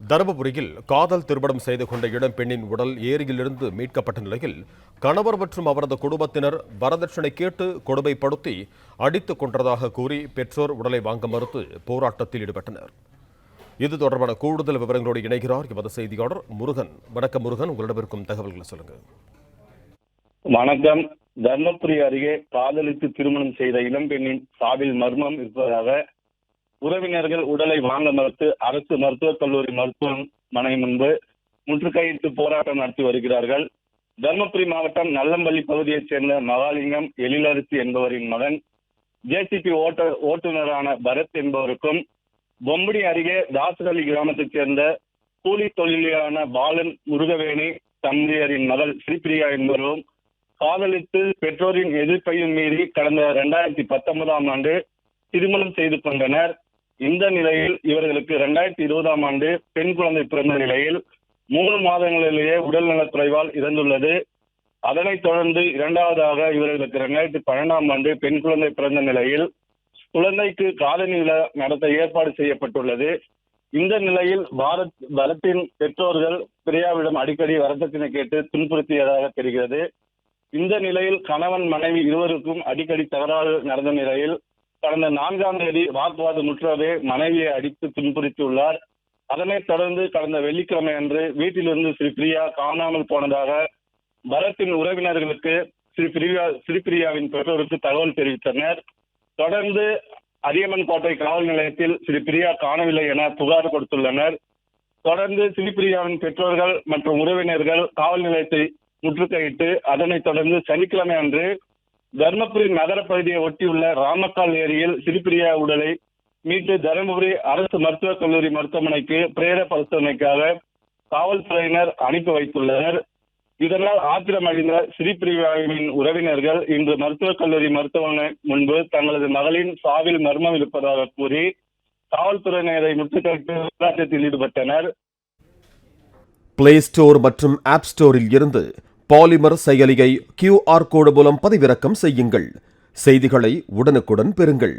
தருமபுரியில் காதல் திருமணம் செய்து கொண்ட இளம்பெண்ணின் உடல் ஏரியிலிருந்து மீட்கப்பட்ட நிலையில் கணவர் மற்றும் அவரது குடும்பத்தினர் வரதட்சணை கேட்டு கொடுமைப்படுத்தி அடித்துக் கொன்றதாக கூறி பெற்றோர் உடலை வாங்க மறுத்து போராட்டத்தில் ஈடுபட்டனர். இது தொடர்பான கூடுதல் விவரங்களோடு இணைகிறார் எமது செய்தியாளர் முருகன். வணக்கம் முருகன், உங்களிடம் இருக்கும் தகவல்களை சொல்லுங்க. வணக்கம். தர்மபுரி அருகே காதலித்து திருமணம் செய்த இளம்பெண்ணின் சாவில் மர்மம் இருப்பதாக உறவினர்கள் உடலை வாங்க மறுத்து அரசு மருத்துவக் கல்லூரி மருத்துவமனை முன்பு முற்றுகையிட்டு போராட்டம் நடத்தி வருகிறார்கள். தர்மபுரி மாவட்டம் நல்லம்பள்ளி பகுதியைச் சேர்ந்த மகாலிங்கம் எழிலரசி என்பவரின் மகன் ஜேசிபி ஓட்டுநரான பரத் என்பவருக்கும், பொம்படி அருகே தாசரலி கிராமத்தைச் சேர்ந்த கூலி தொழிலான பாலன் முருகவேணி தம்பியரின் மகள் ஸ்ரீபிரியா என்பவரும் காதலித்து பெற்றோரின் எதிர்ப்பையும் மீறி கடந்த 2019 ஆண்டு திருமணம் செய்து கொண்டனர். இந்த நிலையில் இவர்களுக்கு 2020 ஆண்டு பெண் குழந்தை பிறந்த நிலையில் 3 மாதங்களிலேயே உடல்நலக் குறைவால் இறந்துள்ளது. அதனைத் தொடர்ந்து இரண்டாவதாக இவர்களுக்கு 2012 ஆண்டு பெண் குழந்தை பிறந்த நிலையில் குழந்தைக்கு காதணி விழா நடத்த ஏற்பாடு செய்யப்பட்டுள்ளது. இந்த நிலையில் பரத்தின் பெற்றோர்கள் பிரியாவிடம் அடிக்கடி வரதட்சணை கேட்டு துன்புறுத்தியதாக தெரிகிறது. இந்த நிலையில் கணவன் மனைவி இருவருக்கும் அடிக்கடி தகராறு நடந்த நிலையில் கடந்த 4ஆம் தேதி வாக்குவாதம் முற்றவே மனைவியை அடித்து துன்புறுத்தியுள்ளார். அதனைத் தொடர்ந்து கடந்த வெள்ளிக்கிழமை அன்று வீட்டிலிருந்து ஸ்ரீபிரியா காணாமல் போனதாக பரத்தின் உறவினர்களுக்கு ஸ்ரீபிரியாவின் பெற்றோருக்கு தகவல் தெரிவித்தனர். தொடர்ந்து அதியமன் கோட்டை காவல் நிலையத்தில் ஸ்ரீபிரியா காணவில்லை என புகார் கொடுத்துள்ளனர். தொடர்ந்து ஸ்ரீபிரியாவின் பெற்றோர்கள் மற்றும் உறவினர்கள் காவல் நிலையத்தை முற்றுகையிட்டு அதனைத் தொடர்ந்து சனிக்கிழமை அன்று தர்மபுரி நகர பகுதியை ஒட்டியுள்ள ராமக்கால் ஏரியில் ஸ்ரீபிரியா உடலை மீட்டு தருமபுரி அரசு மருத்துவக் கல்லூரி மருத்துவமனைக்கு பிரேத பரிசோதனைக்காக காவல்துறையினர் அனுப்பி வைத்துள்ளனர். இதனால் ஆத்திரமடைந்த ஸ்ரீபிரியாவின் உறவினர்கள் இன்று மருத்துவக் கல்லூரி மருத்துவமனை முன்பு தங்களது மகளின் சாவில் மர்மம் இருப்பதாக கூறி காவல்துறையினரை முற்றுகையிட்டு போராட்டத்தில் ஈடுபட்டனர். பிளே ஸ்டோர் மற்றும் ஆப் ஸ்டோரில் இருந்து பாலிமர் செயலியை QR கோடு மூலம் பதிவிறக்கம் செய்யுங்கள். செய்திகளை உடனுக்குடன் பெறுங்கள்.